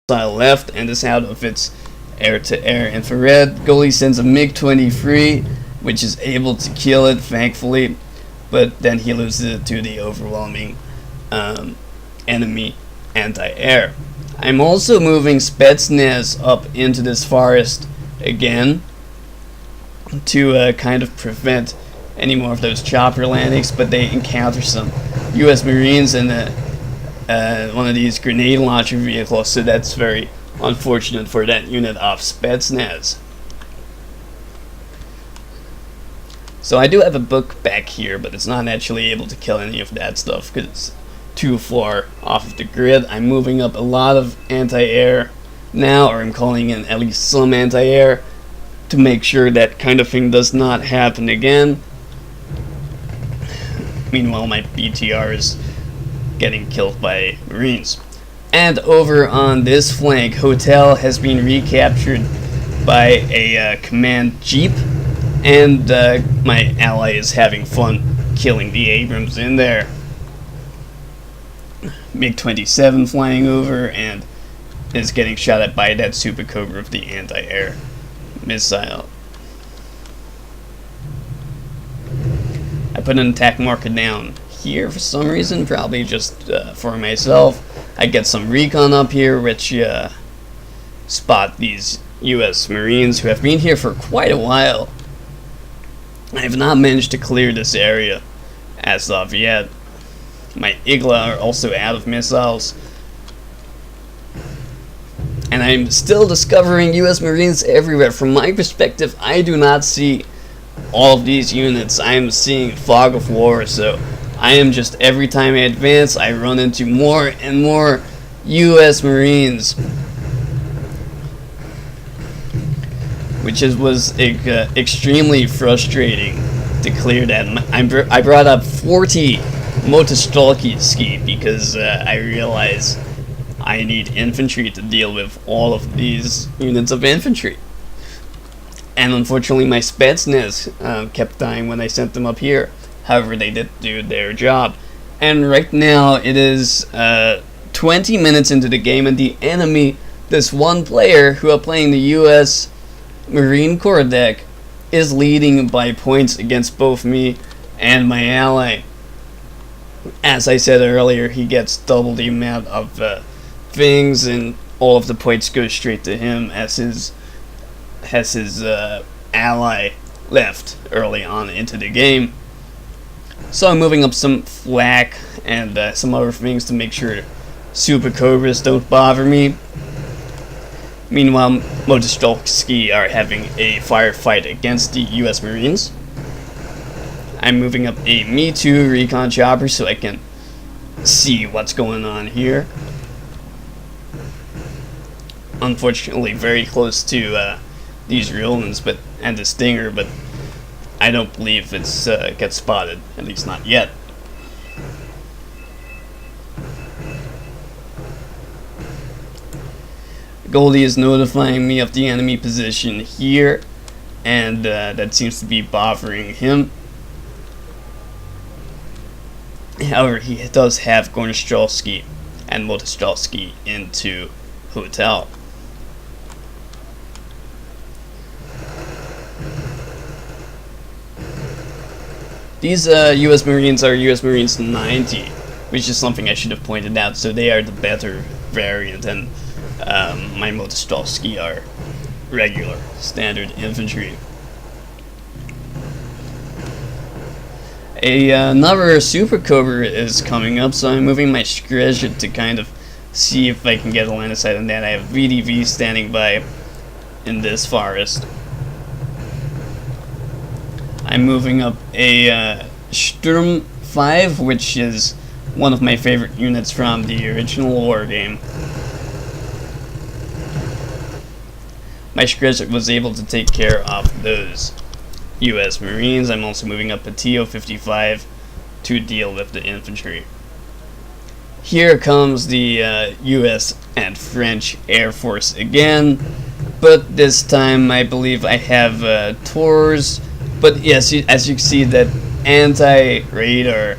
missile left and is out of its air-to-air infrared. Goalie sends a MiG-23, which is able to kill it, thankfully, but then he loses it to the overwhelming enemy anti-air. I'm also moving Spetsnaz up into this forest again to kind of prevent any more of those chopper landings, but they encounter some U.S. Marines and one of these grenade launcher vehicles, so that's very unfortunate for that unit of Spetsnaz. So I do have a book back here, but it's not actually able to kill any of that stuff because it's too far off of the grid. I'm moving up a lot of anti-air now, or I'm calling in at least some anti-air to make sure that kind of thing does not happen again. Meanwhile, my BTR is getting killed by Marines. And over on this flank, Hotel has been recaptured by a command jeep, and my ally is having fun killing the Abrams in there. MiG-27 flying over and is getting shot at by that Super Cobra of the anti-air missile. I put an attack marker down here for some reason, probably just for myself. I get some recon up here, which spot these U.S. Marines who have been here for quite a while. I have not managed to clear this area as of yet. My Igla are also out of missiles. And I'm still discovering U.S. Marines everywhere. From my perspective, I do not see all of these units. I am seeing fog of war, so I am just, every time I advance, I run into more and more U.S. Marines. Which was extremely frustrating to clear that. I brought up 40 Motostalki because I realized I need infantry to deal with all of these units of infantry. And unfortunately my Spetsnaz kept dying when I sent them up here. However, they did do their job. And right now it is 20 minutes into the game, and the enemy, this one player who are playing the US Marine Corps deck, is leading by points against both me and my ally. As I said earlier, he gets double the amount of things, and all of the points go straight to him as his ally left early on into the game. So I'm moving up some flak and some other things to make sure Super Cobras don't bother me. Meanwhile, Motostalki are having a firefight against the US Marines. I'm moving up a Me Too recon chopper so I can see what's going on here. Unfortunately, very close to these Rillans and the Stinger, but I don't believe it's gets spotted, at least not yet. Goldie is notifying me of the enemy position here, and that seems to be bothering him. However, he does have Gornostrelski and Motostalki into Hotel. These US Marines are US Marines 90, which is something I should have pointed out, so they are the better variant, and my Motostalki are regular, standard infantry. Another Super Cobra is coming up, so I'm moving my Skrzhet to kind of see if I can get a line of sight on that. I have VDV standing by in this forest. I'm moving up a Sturm 5, which is one of my favorite units from the original Wargame. My Skrzhet was able to take care of those US Marines. I'm also moving up a TO-55 to deal with the infantry. Here comes the US and French Air Force again, but this time I believe I have Tours. But yes, as you can see, that anti-radar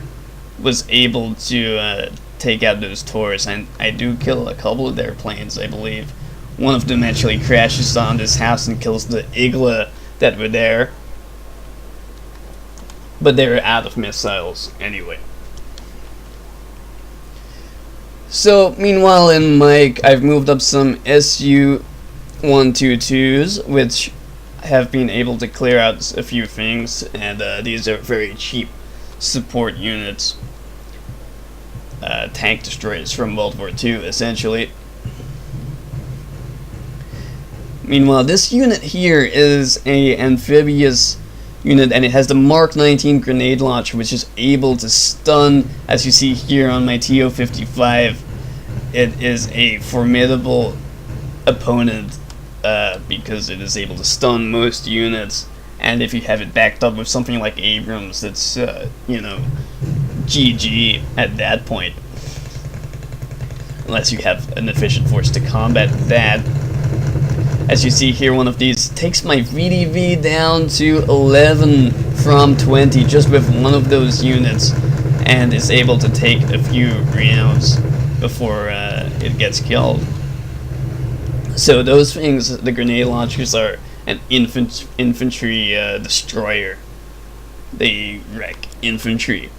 was able to take out those Tors, and I do kill a couple of their planes, I believe. One of them actually crashes on this house and kills the Igla that were there. But they were out of missiles anyway. So, meanwhile in Mike, I've moved up some SU-122s, which have been able to clear out a few things, and these are very cheap support units. Tank destroyers from World War II, essentially. Meanwhile, this unit here is a amphibious unit, and it has the Mark 19 grenade launcher, which is able to stun, as you see here on my TO-55. It is a formidable opponent because it is able to stun most units, and if you have it backed up with something like Abrams, it's, you know, GG at that point. Unless you have an efficient force to combat that. As you see here, one of these takes my VDV down to 11 from 20 just with one of those units, and is able to take a few rounds before it gets killed. So those things, the grenade launchers, are an infantry destroyer. They wreck infantry.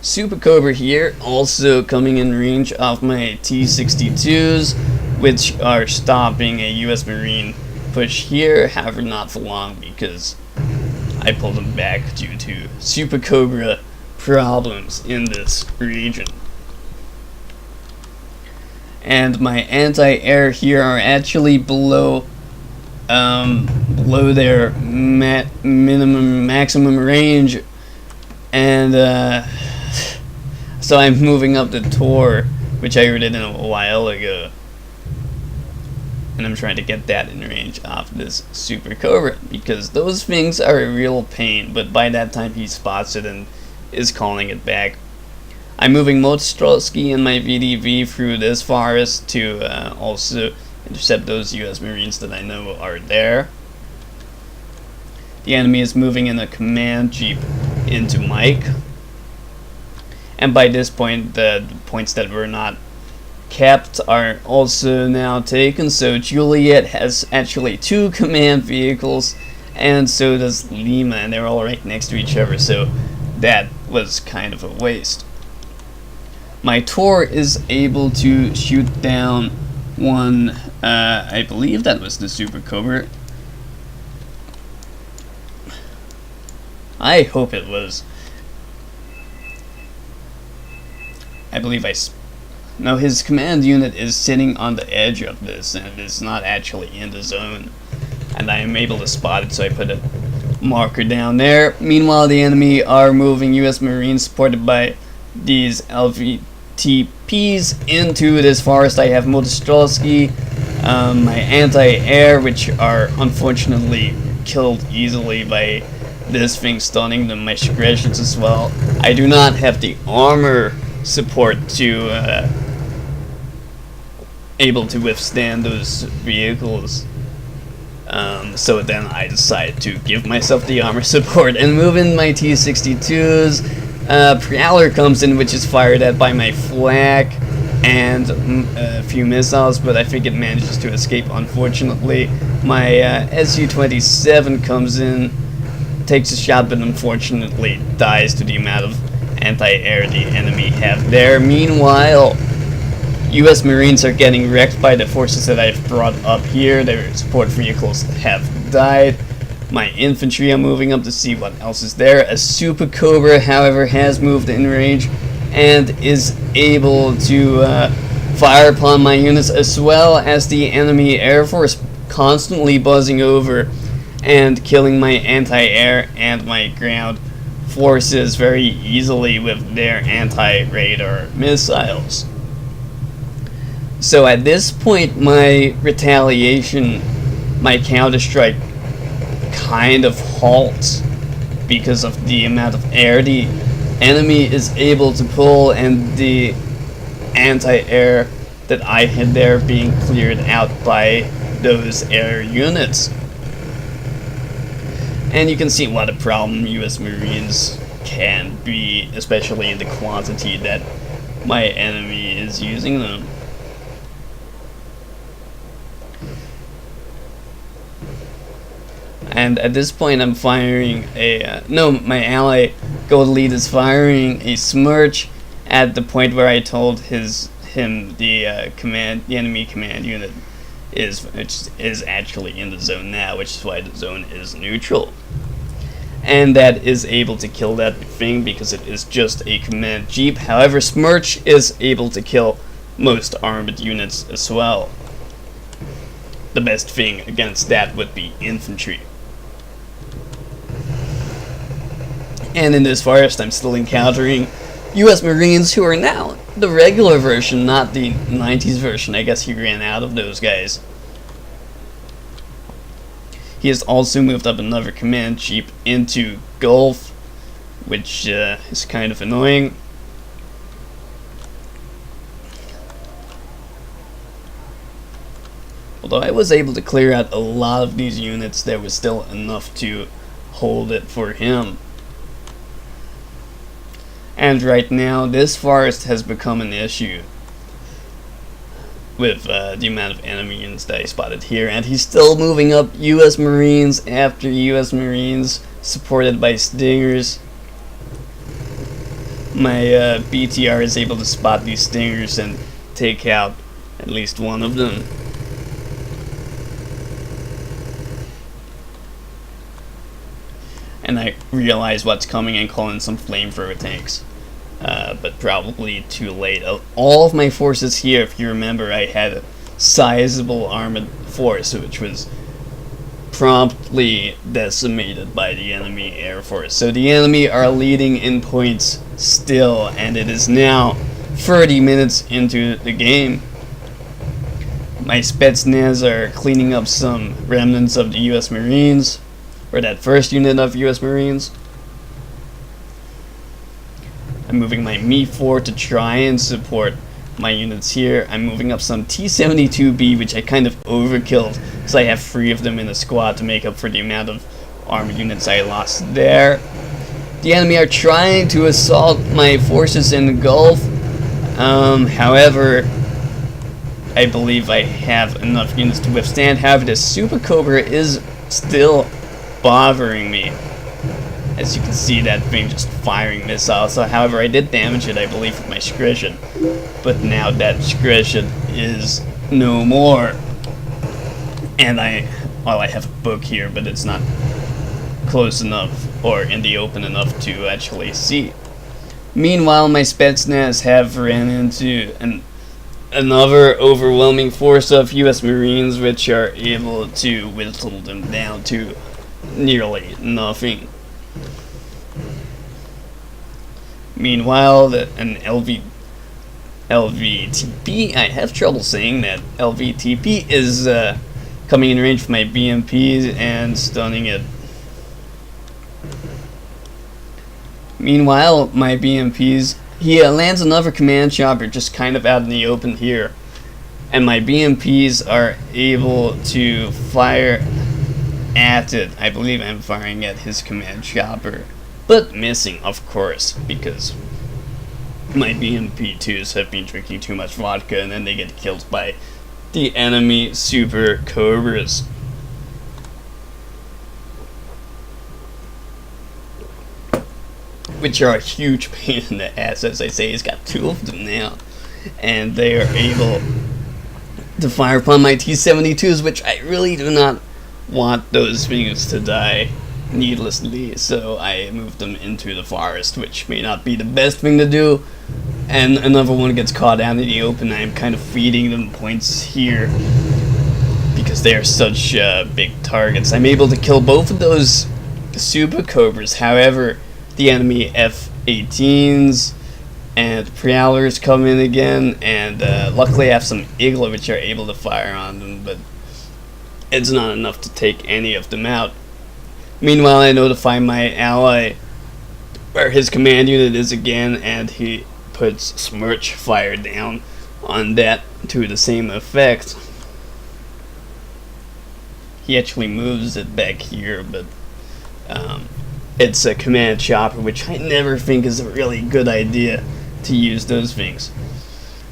Super Cobra here, also coming in range of my T-62s, which are stopping a US Marine push here, however not for long because I pulled them back due to Super Cobra problems in this region. And my anti-air here are actually below their maximum range, and so I'm moving up the Tor, which I did a while ago, and I'm trying to get that in range of this Super Cobra, because those things are a real pain, but by that time he spots it and is calling it back. I'm moving Motostrelsky and my VDV through this forest to also intercept those US Marines that I know are there. The enemy is moving in a command jeep into Mike. And by this point, the points that were not kept are also now taken. So Juliet has actually 2 command vehicles, and so does Lima, and they're all right next to each other, so that was kind of a waste. My Tor is able to shoot down one, I believe that was the Super Cobra. I hope it was. I believe no, his command unit is sitting on the edge of this and is not actually in the zone, and I am able to spot it, so I put a marker down there. Meanwhile, the enemy are moving US Marines supported by these LVTPs into this forest. I have Motostrelsky, my anti-air, which are unfortunately killed easily by this thing stunning them, my Shigressions as well. I do not have the armor support to able to withstand those vehicles, so then I decided to give myself the armor support and move in my T-62s. Prowler comes in, which is fired at by my flak and a few missiles, but I think it manages to escape, unfortunately. My Su-27 comes in, takes a shot, but unfortunately dies to the amount of anti-air the enemy have there. Meanwhile, US Marines are getting wrecked by the forces that I've brought up here. Their support vehicles have died. My infantry are moving up to see what else is there. A Super Cobra, however, has moved in range and is able to fire upon my units, as well as the enemy air force constantly buzzing over and killing my anti-air and my ground forces very easily with their anti-radar missiles. So at this point, my retaliation, my counter-strike, kind of halts because of the amount of air the enemy is able to pull and the anti-air that I had there being cleared out by those air units. And you can see what a problem US Marines can be, especially in the quantity that my enemy is using them. And at this point I'm firing a, my ally Gold Lead is firing a Smirch at the point where I told the enemy command unit which is actually in the zone now, which is why the zone is neutral. And that is able to kill that thing because it is just a command jeep. However, Smirch is able to kill most armored units as well. The best thing against that would be infantry. And in this forest, I'm still encountering US Marines who are now the regular version, not the 90s version. I guess he ran out of those guys. He has also moved up another command jeep into Gulf, which is kind of annoying. Although I was able to clear out a lot of these units, there was still enough to hold it for him. And right now, this forest has become an issue with the amount of enemy units that I spotted here. And he's still moving up US Marines after US Marines, supported by Stingers. My BTR is able to spot these Stingers and take out at least one of them. And I realize what's coming and call in some flamethrower tanks. But probably too late. All of my forces here, if you remember, I had a sizable armored force, which was promptly decimated by the enemy air force. So the enemy are leading in points still, and it is now 30 minutes into the game. My Spetsnaz are cleaning up some remnants of the US Marines, or that first unit of US Marines. I'm moving my Me-4 to try and support my units here. I'm moving up some T-72B, which I kind of overkilled, because I have 3 of them in a squad to make up for the amount of armored units I lost there. The enemy are trying to assault my forces in the Gulf. However, I believe I have enough units to withstand. However, the Super Cobra is still bothering me. As you can see, that thing just firing missiles. So, however, I did damage it, I believe, with my Scrission. But now that Scrission is no more. And I have a book here, but it's not close enough or in the open enough to actually see. Meanwhile, my Spetsnaz have ran into another overwhelming force of US Marines, which are able to whittle them down to nearly nothing. Meanwhile, an LVTP, I have trouble saying that, LVTP is coming in range for my BMPs and stunning it. Meanwhile, my BMPs, he lands another command chopper just kind of out in the open here. And my BMPs are able to fire at it. I believe I'm firing at his command chopper. But missing, of course, because my BMP-2s have been drinking too much vodka and then they get killed by the enemy Super Cobras. Which are a huge pain in the ass, as I say. He's got 2 of them now. And they are able to fire upon my T-72s, which I really do not want those things to die needlessly, so I moved them into the forest, which may not be the best thing to do. And another one gets caught out in the open. I'm kind of feeding them points here because they are such big targets. I'm able to kill both of those Super Cobras. However, the enemy F-18s and Prowlers come in again, and luckily I have some Igla which are able to fire on them, but it's not enough to take any of them out. Meanwhile, I notify my ally where his command unit is again, and he puts Smirch fire down on that to the same effect. He actually moves it back here, but It's a command chopper, which I never think is a really good idea to use those things.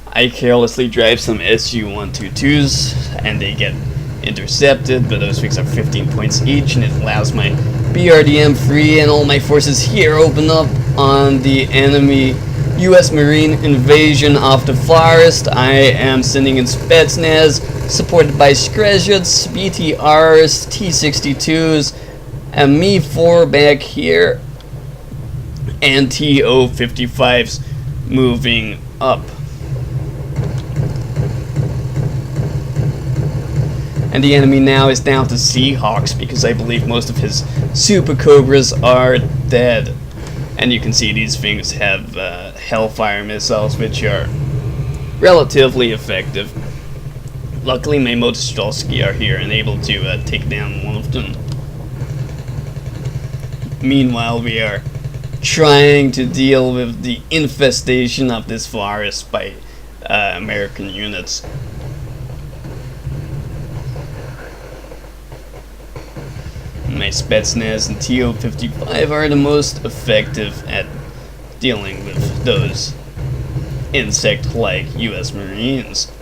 I carelessly drive some SU-122s, and they get intercepted, but those things are 15 points each, and it allows my BRDM free and all my forces here open up on the enemy US Marine invasion of the forest. I am sending in Spetsnaz, supported by Skrezhets, BTRs, T-62s, and Me-4 back here, and TO-55s moving up. And the enemy now is down to Seahawks, because I believe most of his Super Cobras are dead. And you can see these things have Hellfire missiles, which are relatively effective. Luckily, my Motostolsky are here and able to take down one of them. Meanwhile, we are trying to deal with the infestation of this forest by American units. My Spetsnaz and TO-55 are the most effective at dealing with those insect-like US Marines.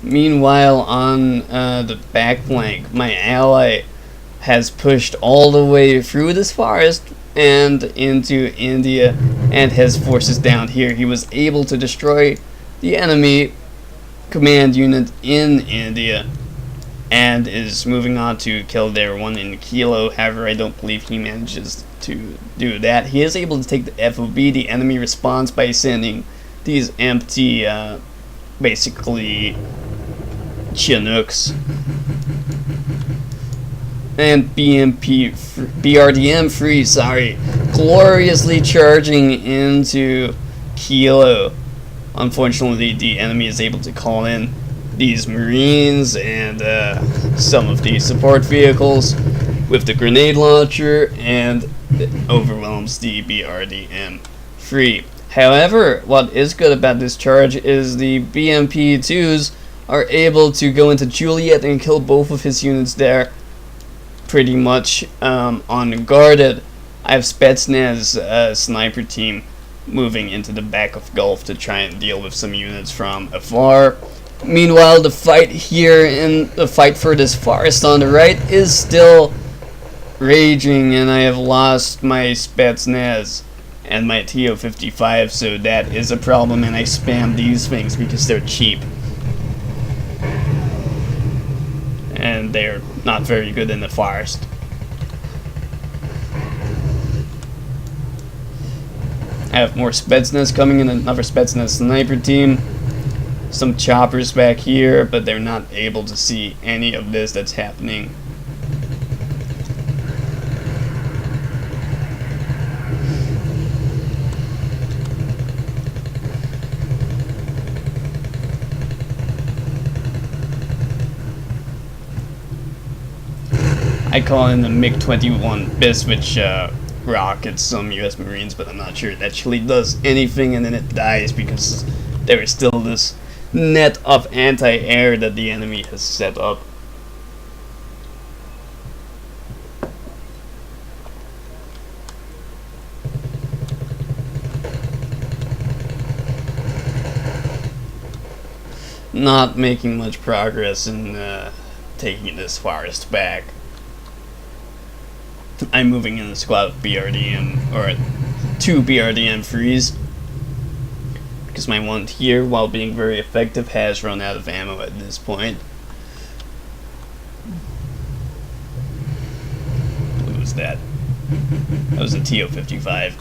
Meanwhile, on the back flank, my ally has pushed all the way through this forest and into India and has forces down here. He was able to destroy the enemy command unit in India and is moving on to kill their one in Kilo. However, I don't believe he manages to do that. He is able to take the FOB. The enemy responds by sending these empty, basically Chinooks. And BRDM free, gloriously charging into Kilo. Unfortunately, the enemy is able to call in these Marines and some of the support vehicles with the grenade launcher, and it overwhelms the BRDM free. However, what is good about this charge is the BMP-2s are able to go into Juliet and kill both of his units there pretty much unguarded. I have Spetsnaz sniper team moving into the back of Gulf to try and deal with some units from afar. Meanwhile, the fight here in the fight for this forest on the right is still raging, and I have lost my Spetsnaz and my TO-55, so that is a problem, and I spam these things because they're cheap. And they're not very good in the forest. I have more Spetsnaz coming in, another Spetsnaz sniper team. Some choppers back here, but they're not able to see any of this that's happening. I call in the MiG-21 BIS, which rockets some US Marines, but I'm not sure it actually does anything, and then it dies because there is still this net of anti-air that the enemy has set up. Not making much progress in taking this forest back. I'm moving in a squad of BRDM, or 2 BRDM frees, because my one here, while being very effective, has run out of ammo at this point. What was that? That was a TO-55.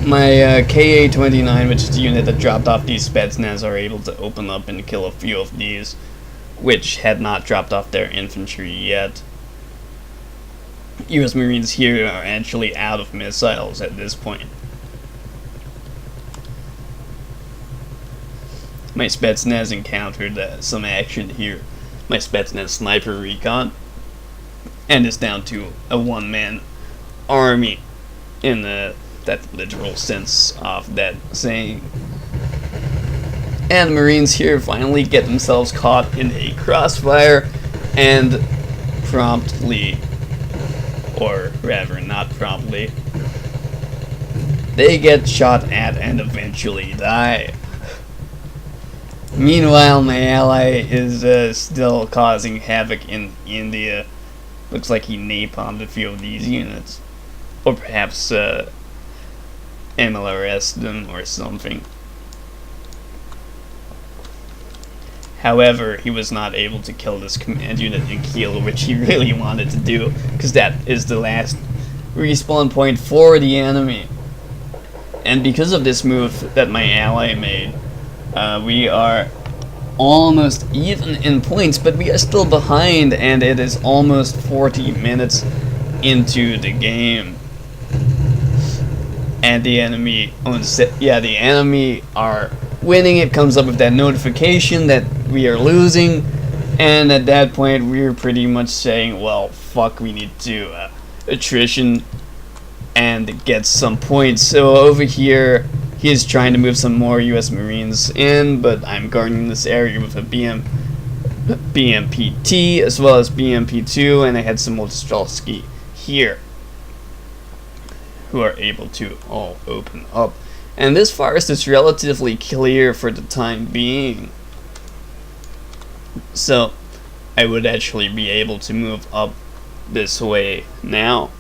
My KA-29, which is the unit that dropped off these Spetsnaz, are able to open up and kill a few of these, which had not dropped off their infantry yet. US Marines here are actually out of missiles at this point. My Spetsnaz encountered some action here. My Spetsnaz sniper recon and is down to a one-man army in that literal sense of that saying. And the Marines here finally get themselves caught in a crossfire and promptly, or rather not promptly, they get shot at and eventually die. Meanwhile, my ally is still causing havoc in India. Looks like he napalmed a few of these units. Or perhaps MLRS'd them or something. However, he was not able to kill this command unit in Kiel, which he really wanted to do, because that is the last respawn point for the enemy. And because of this move that my ally made, we are almost even in points, but we are still behind, and it is almost 40 minutes into the game. And the enemy owns it. Yeah, the enemy are winning. It comes up with that notification that we are losing, and at that point we're pretty much saying, well, fuck, we need to attrition and get some points. So over here he is trying to move some more US Marines in, but I'm guarding this area with a BMPT as well as BMP2, and I had some Molotowski here who are able to all open up. And this forest is relatively clear for the time being, so I would actually be able to move up this way now.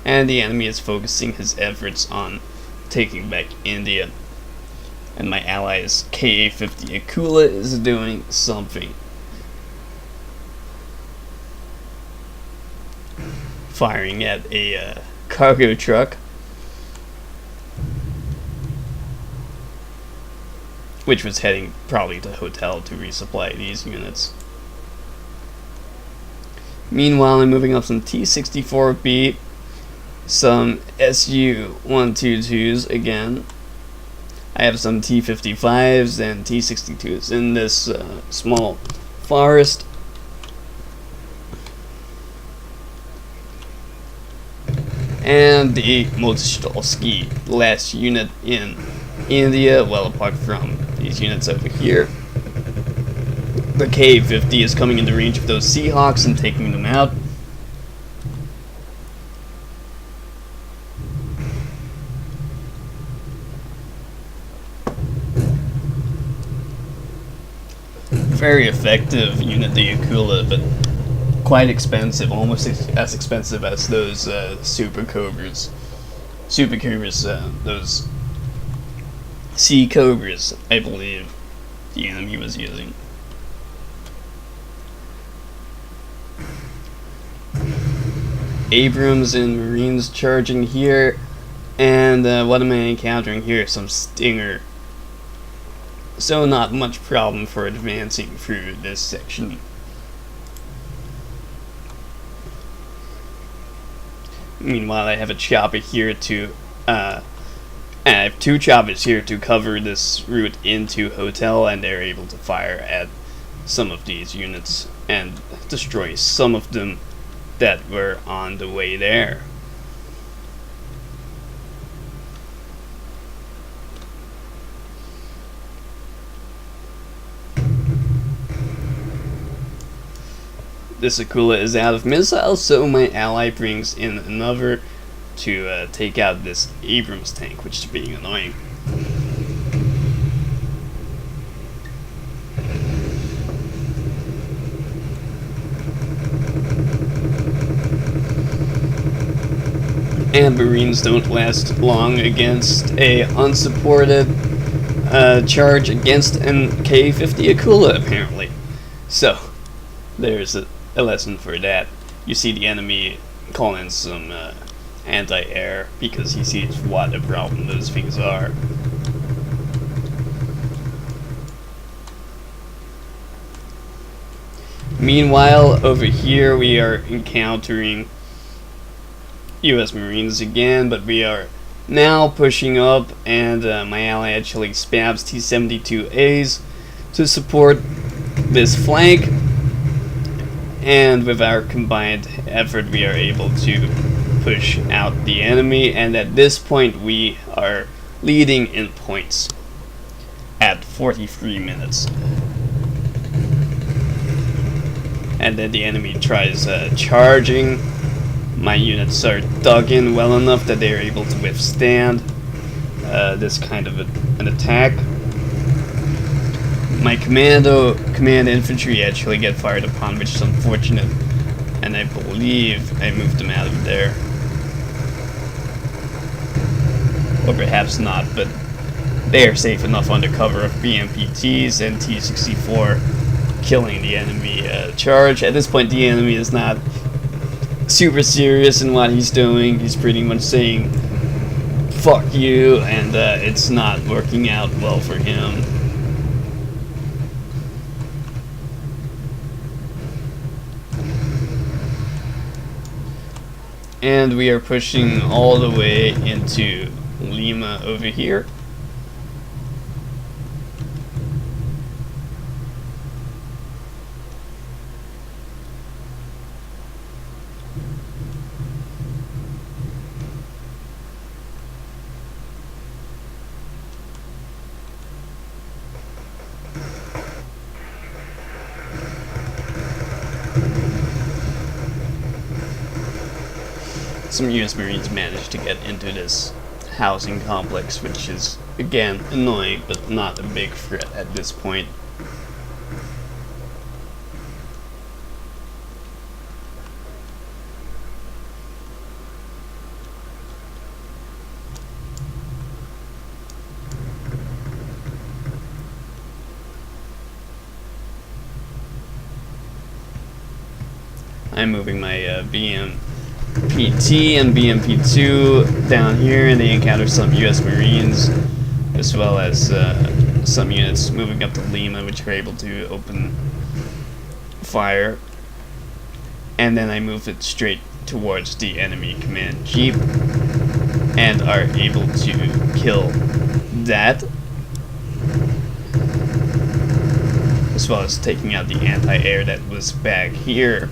And the enemy is focusing his efforts on taking back India. And my ally's Ka-50 Akula is doing something. Firing at a cargo truck, which was heading probably to the hotel to resupply these units. Meanwhile, I'm moving up some T-64B, some Su-122s again. I have some T-55s and T-62s in this small forest. And the Molotowski, last unit in India, well, apart from these units over here. The K-50 is coming into range of those Seahawks and taking them out. Very effective unit, the Akula, but quite expensive, almost as expensive as those Super Cobras, those Sea Cobras, I believe the enemy was using. Abrams and Marines charging here, and what am I encountering here? Some Stinger. So not much problem for advancing through this section. Meanwhile, I have a chopper here to, I have two choppers here to cover this route into Hotel, and they're able to fire at some of these units and destroy some of them that were on the way there. This Akula is out of missiles, so my ally brings in another to take out this Abrams tank, which is being annoying. And Marines don't last long against a unsupported charge against an K-50 Akula, apparently. So there's a lesson for that. You see the enemy call in some anti-air because he sees what a problem those things are. Meanwhile, over here we are encountering US Marines again, but we are Now pushing up, and my ally actually spams T-72As to support this flank, and with our combined effort we are able to push out the enemy, and at this point we are leading in points at 43 minutes. And then the enemy tries charging. My units are dug in well enough that they are able to withstand this kind of an attack. My command infantry actually get fired upon, which is unfortunate, and I believe I moved them out of there. Or perhaps not, but they are safe enough under cover of BMPTs and T-64 killing the enemy charge. At this point the enemy is not super serious in what he's doing. He's pretty much saying fuck you, and it's not working out well for him. And we are pushing all the way into Lima over here. Some US Marines managed to get into this housing complex, which is, again, annoying, but not a big threat at this point. I'm moving my BMPT and BMP2 down here, and they encounter some US Marines, as well as some units moving up to Lima, which are able to open fire. And then I move it straight towards the enemy command jeep, and are able to kill that, as well as taking out the anti-air that was back here.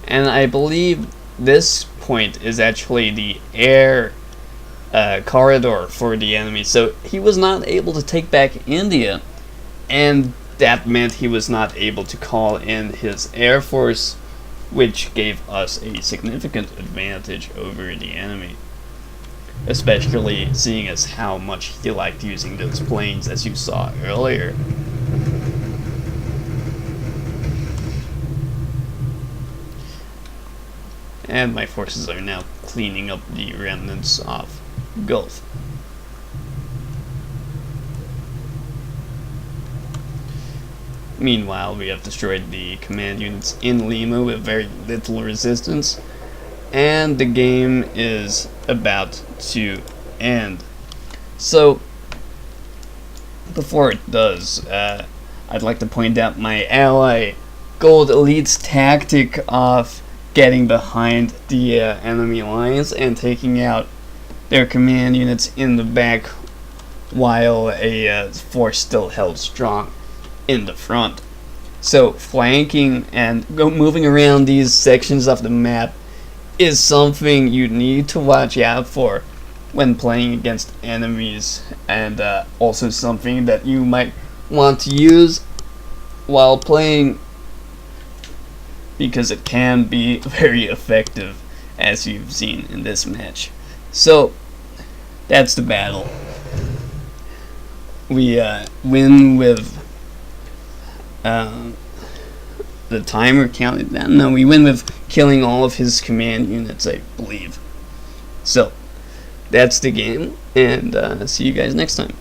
And I believe this point is actually the air corridor for the enemy. So he was not able to take back India, and that meant he was not able to call in his air force, which gave us a significant advantage over the enemy. Especially seeing as how much he liked using those planes, as you saw earlier. And my forces are now cleaning up the remnants of Gulf. Meanwhile, we have destroyed the command units in Lima with very little resistance, and the game is about to end. So, before it does, I'd like to point out my ally Gold Elite's tactic of getting behind the enemy lines and taking out their command units in the back while a force still held strong in the front. So flanking and moving around these sections of the map is something you need to watch out for when playing against enemies, and also something that you might want to use while playing, because it can be very effective, as you've seen in this match. So, that's the battle. We win with the timer counted down. No, we win with killing all of his command units, I believe. So, that's the game, and see you guys next time.